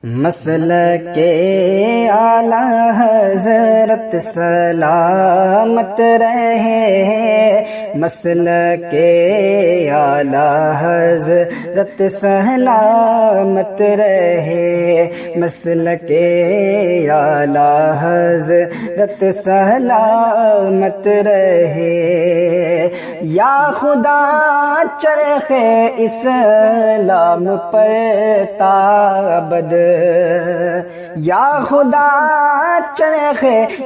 مسلک اعلیٰ حضرت سلامت رہے، مسلک اعلیٰ حضرت سلامت رہے، مسلک اعلیٰ حضرت سلامت رہے۔ یا خدا چرخ اسلام پر تابد، یا خدا چرخ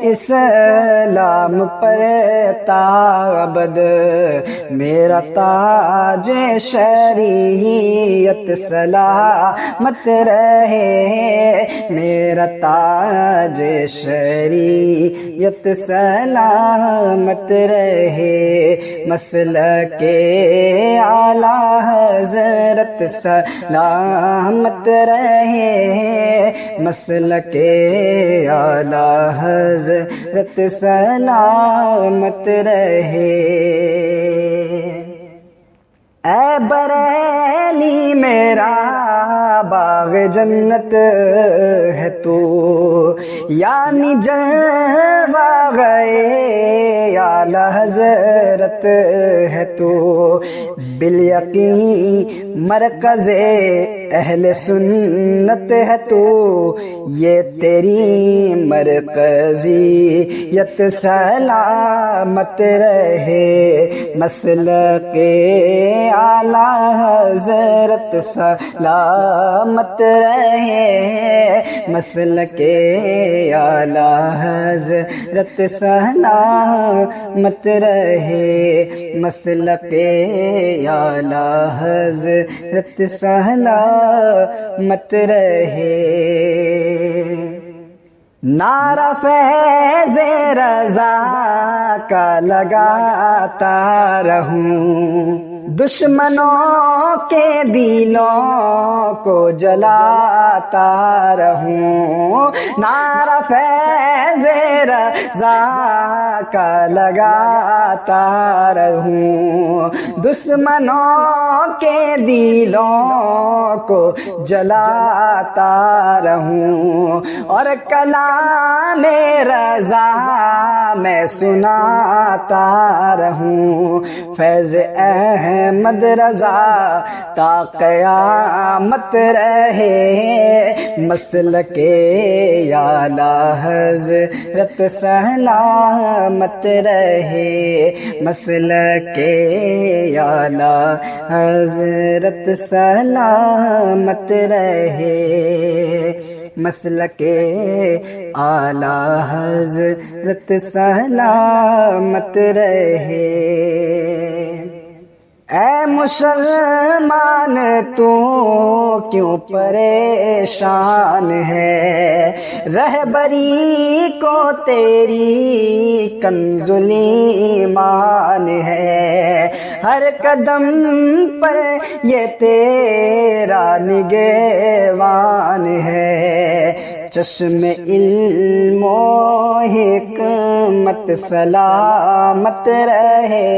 اسلام پر تابد، میرا تاج شریعت سلامت رہے، میرا تاج شریعت سلامت رہے، مسلک اعلیٰ حضرت سلامت رہے، مسلک اعلیٰ حضرت سلامت رہے۔ اے بریلی میرا باغ جنت ہے تو، یعنی باغ اعلیٰ حضرت ہے تو، بالیقین مرکز اہل سنت ہے تو، یہ تیری مرکزیت سلامت رہے، مسلک اعلیٰ حضرت سلامت رہے، مسلک اعلیٰ حضرت سلامت رہے، مسلک اعلیٰ حضرت سلامت رہے۔ نعرہ فیض رضا کا لگاتا رہوں، دشمنوں کے دلوں کو جلاتا رہوں، نعرہ فیض رضا کا لگاتا رہوں، دشمنوں کے دلوں کو جلاتا رہوں، اور کلام رضا میں سناتا رہوں، فیض احمد رضا تا قیامت رہے، مسلک اعلیٰ حضرت سلامت رہے، مسلک اعلیٰ حضرت سلامت رہے، مسلک اعلیٰ حضرت سلامت رہے۔ اے مسلمان تو کیوں پریشان ہے، رہبری کو تیری کنز ایمان ہے، ہر قدم پر یہ تیرا نگہبان ہے، چشم علم و حکمت سلامت رہے،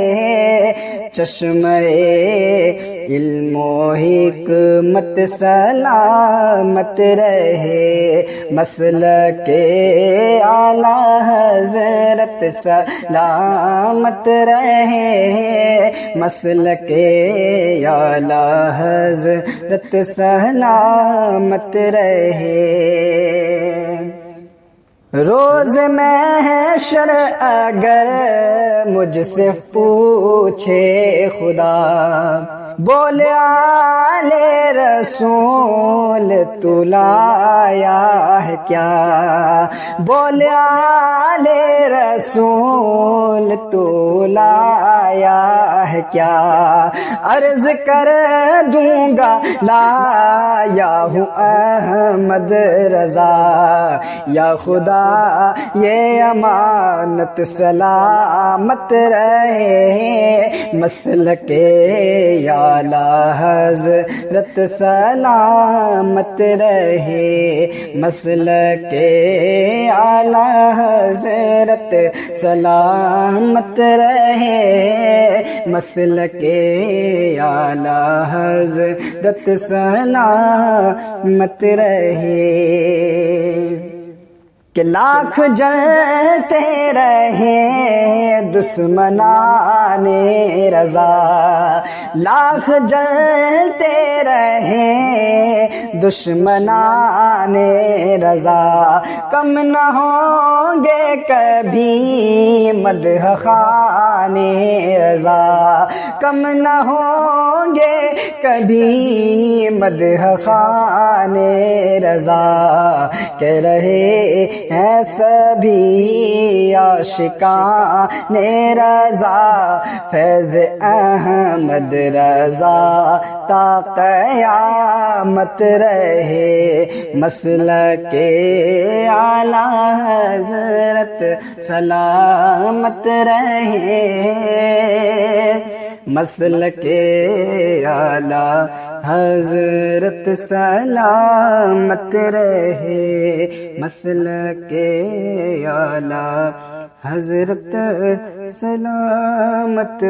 چشم علم و حکمت سلامت رہے، مسلک اعلیٰ حضرت سلامت رہے، مسلک اعلیٰ حضرت سلامت رہے۔ روز محشر اگر مجھ سے پوچھے خدا، بول آل رسول تو لایا ہے کیا، بول آل رسول تو لایا ہے کیا، عرض کر دوں گا لایا ہوں احمد رضا، یا خدا یہ امانت سلامت رہے، مسلک اعلیٰ حضرت سلامت رہے، مسلک اعلیٰ حضرت سلامت رہے، مسلک اعلیٰ حضرت سلامت رہے۔ کہ لاکھ جلتے رہیں دشمنان رضا، لاکھ جلتے رہیں دشمنان رضا، کم نہ ہوں گے کبھی مدح خوان رضا، کم نہ ہوں گے کبھی مدح خوان رضا، کہ رہے ہیں سبھی عاشقان رضا، فیض احمد رضا تا قیامت رہے، مسلک اعلیٰ حضرت سلامت رہے، مسلک اعلیٰ حضرت سلامت رہے، مسلک اعلیٰ حضرت سلامت